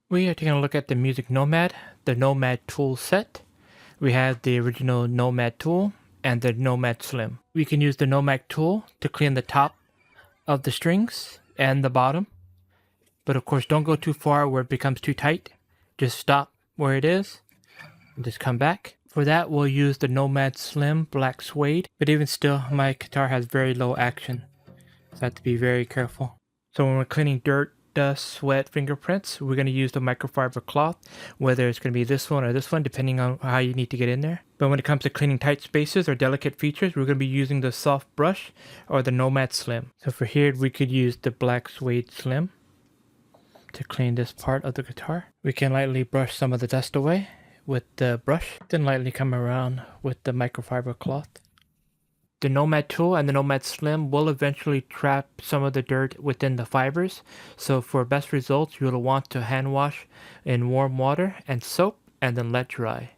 We are taking a look at the MusicNomad, the Nomad tool set. We have the original Nomad tool and the Nomad Slim. We can use the Nomad tool to clean the top of the strings and the bottom. But of course, don't go too far where it becomes too tight. Just stop where it is and just come back. For that, we'll use the Nomad Slim Black Suede. But even still, my guitar has very low action, so I have to be very careful. So when we're cleaning dirt, dust, sweat, fingerprints, we're going to use the microfiber cloth, whether it's going to be this one or this one, depending on how you need to get in there. But when it comes to cleaning tight spaces or delicate features, we're going to be using the soft brush or the Nomad Slim. So for here, we could use the Black Suede Slim to clean this part of the guitar. We can lightly brush some of the dust away with the brush, then lightly come around with the microfiber cloth. The Nomad tool and the Nomad Slim will eventually trap some of the dirt within the fibers, so for best results you'll want to hand wash in warm water and soap and then let dry.